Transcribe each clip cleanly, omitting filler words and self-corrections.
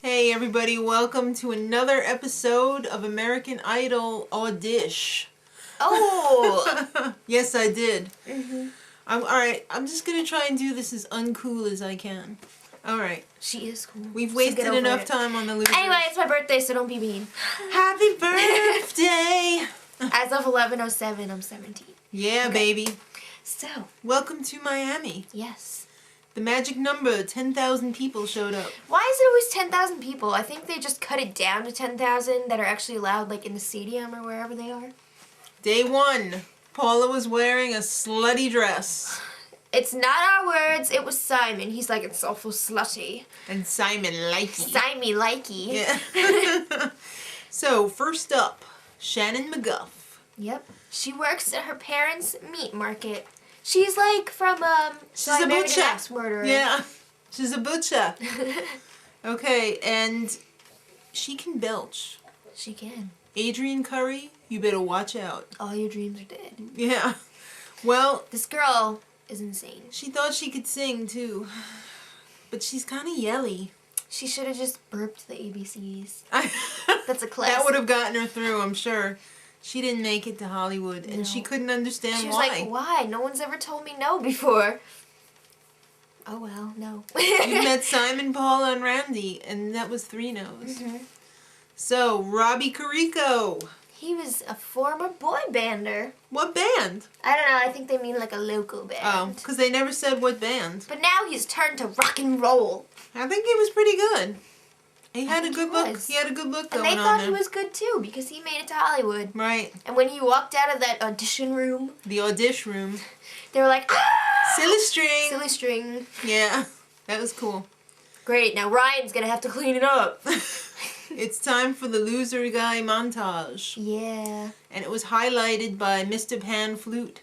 Hey everybody, welcome to another episode of American Idol Audition. Oh! Yes, I did. Mm-hmm. Alright, I'm just gonna try and do this as uncool as I can. Alright. She is cool. We've wasted enough time on the losers. Anyway, it's my birthday, so don't be mean. Happy birthday! As of 11:07, I'm 17. Yeah, Okay. baby. So. Welcome to Miami. Yes. The magic number, 10,000 people showed up. Why is it always 10,000 people? I think they just cut it down to 10,000 that are actually allowed, like, in the stadium or wherever they are. Day 1. Paula was wearing a slutty dress. It's not our words, it was Simon. He's like, it's awful slutty. And Simon likey. Simey likey. Yeah. So, first up, Shannon McGough. Yep. She works at her parents' meat market. She's like from, She's I a Married an butcher. Axe Murderer. Yeah. She's a butcher. Okay, and she can belch. She can. Adrian Curry, you better watch out. All your dreams are dead. Yeah. Well, This girl is insane. she thought she could sing, too. But she's kind of yelly. She should have just burped the ABCs. That's a classic. That would have gotten her through, I'm sure. She didn't make it to Hollywood, and No. she couldn't understand She was why. like, why? No one's ever told me no before. Oh, well, no. You met Simon, Paula, and Randy, and that was 3 no's. Mm-hmm. So, Robbie Carrica. He was a former boy bander. What band? I don't know, I think they mean like a local band. Oh, because they never said what band. But now he's turned to rock and roll. I think he was pretty good. He had a think good he look. was. He had a good look And going they on thought there. he was good too because he made it to Hollywood. Right. And when he walked out of that audition room, The audition room. they were like, ah! Silly string. Silly string. Yeah, that was cool. Great, now Ryan's gonna have to clean it up. It's time for the loser guy montage. Yeah. And it was highlighted by Mr. Pan Flute.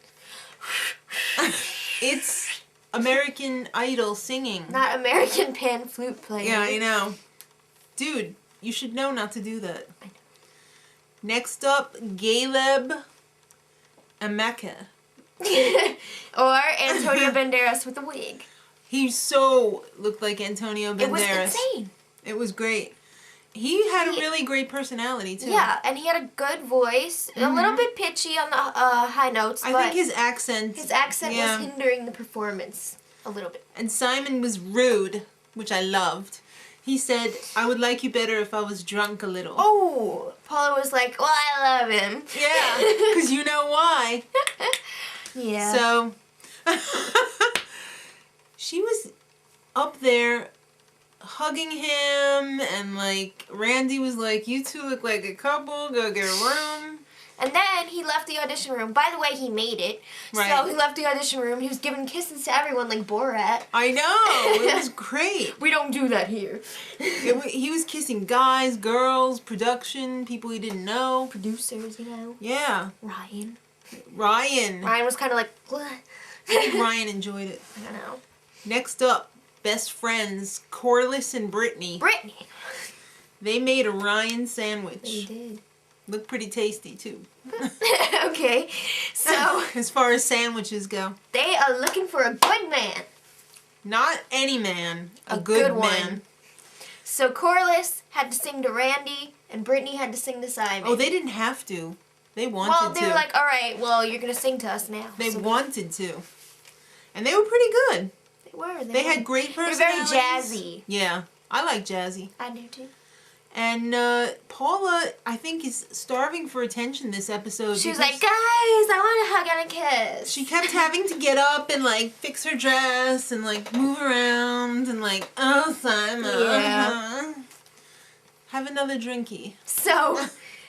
It's American Idol singing. Not American pan flute player. Yeah, I know. Dude, you should know not to do that. I know. Next up, Galeb Emacheh. Or Antonio Banderas with a wig. He so looked like Antonio Banderas. It was insane. It was great. He had a really great personality, too. Yeah, and he had a good voice. A little bit pitchy on the high notes, I but think his accent... his accent yeah. was hindering the performance a little bit. And Simon was rude, which I loved. He said, I would like you better if I was drunk a little. Oh! Paula was like, well, I love him. Yeah, because you know why. Yeah. So, she was up there hugging him, and like, Randy was like, you two look like a couple, go get a room. And then he left the audition room. By the way, he made it. Right. So he left the audition room. He was giving kisses to everyone like Borat. I know, it was great. We don't do that here. He was kissing guys, girls, production, people he didn't know. Producers, you know. Yeah. Ryan. Ryan. Ryan was kind of like, what? I think Ryan enjoyed it. I don't know. Next up, best friends, Corliss and Britney. Britney. They made a Ryan sandwich. They did. Looked pretty tasty, too. Okay, so As far as sandwiches go. they are looking for a good man. Not any man. A good good one. man. So Corliss had to sing to Randy, and Britney had to sing to Simon. Oh, they didn't have to. They wanted well, to. they were like, all right, well, you're going to sing to us now. They So wanted to. And they were pretty good. They were. They had great They're very personalities. jazzy. Yeah. I like jazzy. I do too. And Paula, I think, is starving for attention this episode. She was because like, guys, I want to hug and a kiss. she kept having to get up and, like, fix her dress and, like, move around and, like, oh, Simon. Yeah. Have another drinky. So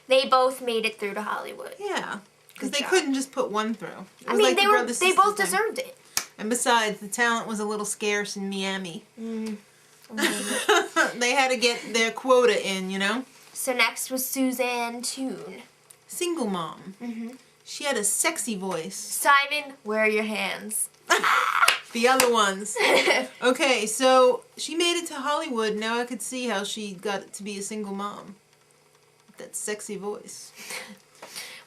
they both made it through to Hollywood. Yeah. Because Good they job. couldn't just put one through. It I was mean, like they the were. brother-sister They both thing. deserved it. And besides, the talent was a little scarce in Miami. Mm. They had to get their quota in, you know? So next was Suzanne Toon. Single mom. Mm-hmm. She had a sexy voice. Simon, where are your hands? The other ones. Okay, so she made it to Hollywood. Now I could see how she got to be a single mom. That sexy voice.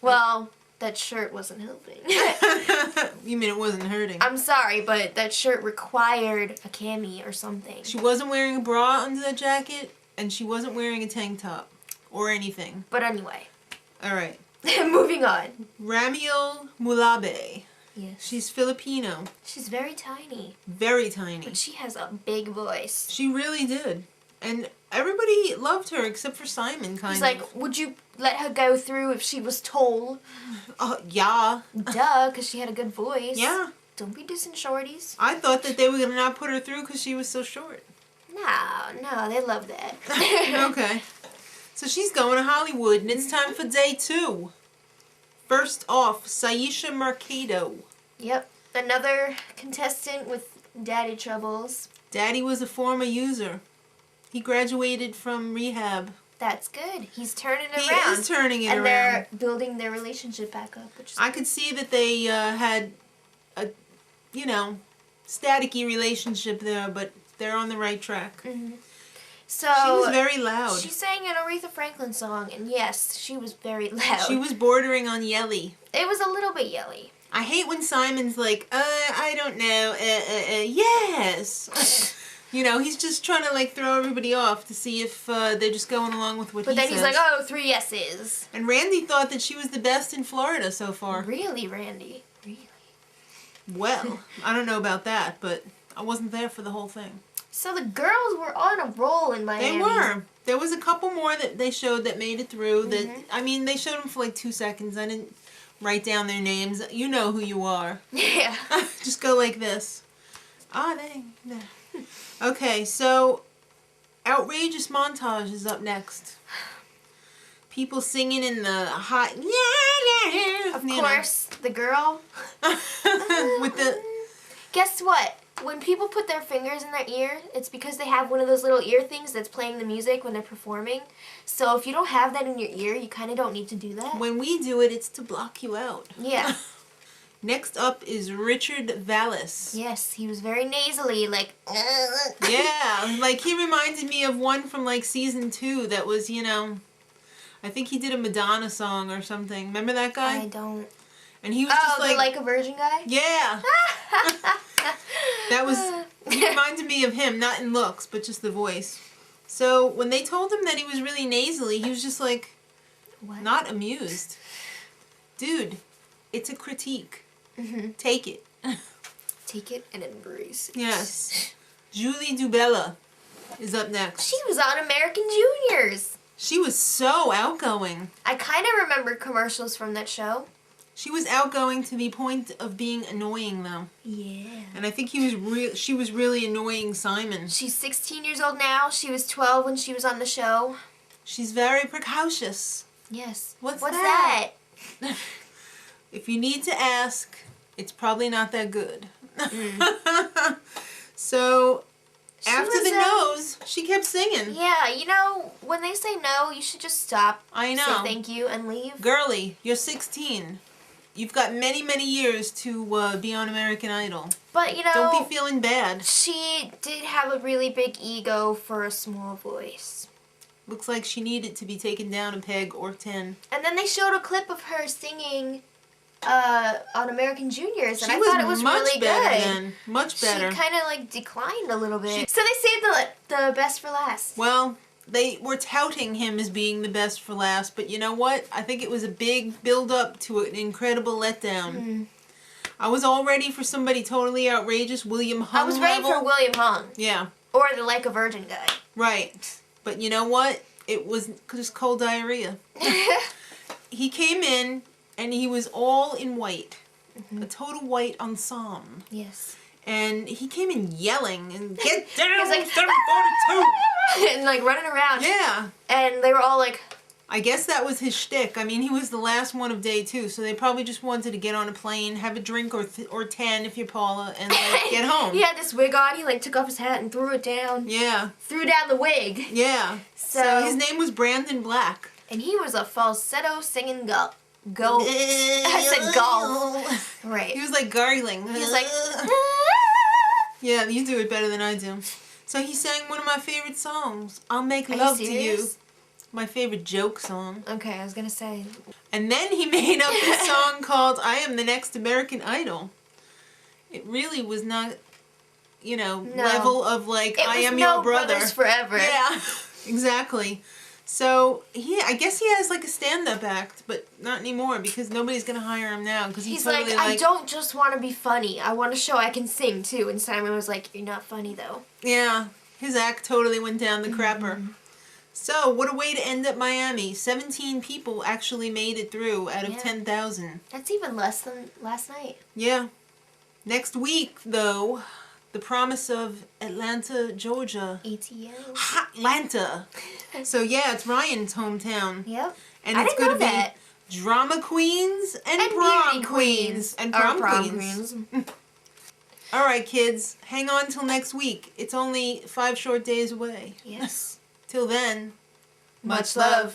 Well, that shirt wasn't helping. You mean it wasn't hurting? I'm sorry, but that shirt required a cami or something. She wasn't wearing a bra under that jacket, and she wasn't wearing a tank top. Or anything. But anyway. Alright. Moving on. Ramiel Malubay. Yes. She's Filipino. She's very tiny. Very tiny. But she has a big voice. She really did. And everybody loved her except for Simon, kind of. He's like, would you let her go through if she was tall? Yeah. Duh, because she had a good voice. Yeah. Don't be dissing shorties. I thought that they were going to not put her through because she was so short. No, they love that. Okay. So she's going to Hollywood, and it's time for day 2. First off, Syesha Mercado. Yep. Another contestant with daddy troubles. Daddy was a former user. He graduated from rehab. That's good. He's turning it He around. is turning it and around. they're building their relationship back up. Which is I could see that they had a, staticky relationship there, but they're on the right track. Mm-hmm. So she was very loud. She sang an Aretha Franklin song, and yes, she was very loud. She was bordering on yelly. It was a little bit yelly. I hate when Simon's like, I don't know, yes. He's just trying to throw everybody off to see if they're just going along with what he says. But then he's like, oh, 3 yeses. And Randy thought that she was the best in Florida so far. Really, Randy? Really? Well, I don't know about that, but I wasn't there for the whole thing. So the girls were on a roll in Miami. They were. There was a couple more that they showed that made it through. Mm-hmm. They showed them for 2 seconds. I didn't write down their names. You know who you are. Yeah. Just go like this. Okay, so outrageous montage is up next. People singing in the hot Of course, the girl. with the. Guess what? When people put their fingers in their ear, it's because they have one of those little ear things that's playing the music when they're performing. So if you don't have that in your ear, you kind of don't need to do that. When we do it, it's to block you out. Yeah. Next up is Richard Vallis. Yes, he was very nasally, Yeah, he reminded me of one from season 2 that was, I think he did a Madonna song or something. Remember that guy? I don't. And he was just the Like a Virgin guy? Yeah. That was, he reminded me of him, not in looks, but just the voice. So when they told him that he was really nasally, he was just what? Not amused. Dude, it's a critique. Mm-hmm. Take it. Take it and embrace it. Yes. Julie Dubella is up next. She was on American Juniors. She was so outgoing. I kind of remember commercials from that show. She was outgoing to the point of being annoying, though. Yeah. And I think she was really annoying Simon. She's 16 years old now. She was 12 when she was on the show. She's very precocious. Yes. What's that? If you need to ask, it's probably not that good. Mm. So, after the nose, she kept singing. Yeah, when they say no, you should just stop. I know. Say thank you and leave. Girlie, you're 16. You've got many, many years to be on American Idol. But, don't be feeling bad. She did have a really big ego for a small voice. Looks like she needed to be taken down a peg or 10. And then they showed a clip of her singing on American Juniors, and I thought it was really good. Then. Much better. She kind of declined a little bit. So they saved the best for last. Well, they were touting him as being the best for last, but you know what? I think it was a big build-up to an incredible letdown. Mm. I was all ready for somebody totally outrageous, William Hung I was ready for William Hung. Yeah. Or the Like a Virgin guy. Right. But you know what? It was just cold diarrhea. He came in, and he was all in white. Mm-hmm. A total white ensemble. Yes. And he came in yelling and get down, he was like 742! and running around. Yeah. And they were all like... I guess that was his shtick. I mean, he was the last one of day 2, so they probably just wanted to get on a plane, have a drink or 10 if you're Paula, and get home. He had this wig on. He took off his hat and threw it down. Yeah. Threw down the wig. Yeah. So his name was Brandon Black. And he was a falsetto singing golf. I said golf. Right. He was gargling. He was like... Yeah, you do it better than I do. So he sang one of my favorite songs, I'll Make Love to You. My favorite joke song. Okay, I was going to say. And then he made up this song called I Am the Next American Idol. It really was not, you know, No. level of like, It I was am no your brother. Brothers Forever. Yeah, exactly. So, I guess he has like a stand-up act, but not anymore because nobody's going to hire him now because He's totally like, I don't just want to be funny. I want to show I can sing too. And Simon was like, you're not funny though. Yeah, his act totally went down the crapper. So, what a way to end up Miami. 17 people actually made it through out of 10,000. That's even less than last night. Yeah. Next week, though, the promise of Atlanta, Georgia. ATL. Atlanta. So, yeah, it's Ryan's hometown. Yep. And I it's didn't going know to be that. drama queens and And prom beauty queens. And Or prom queens. All right, kids. Hang on till next week. It's only 5 short days away. Yes. Till then, Much love.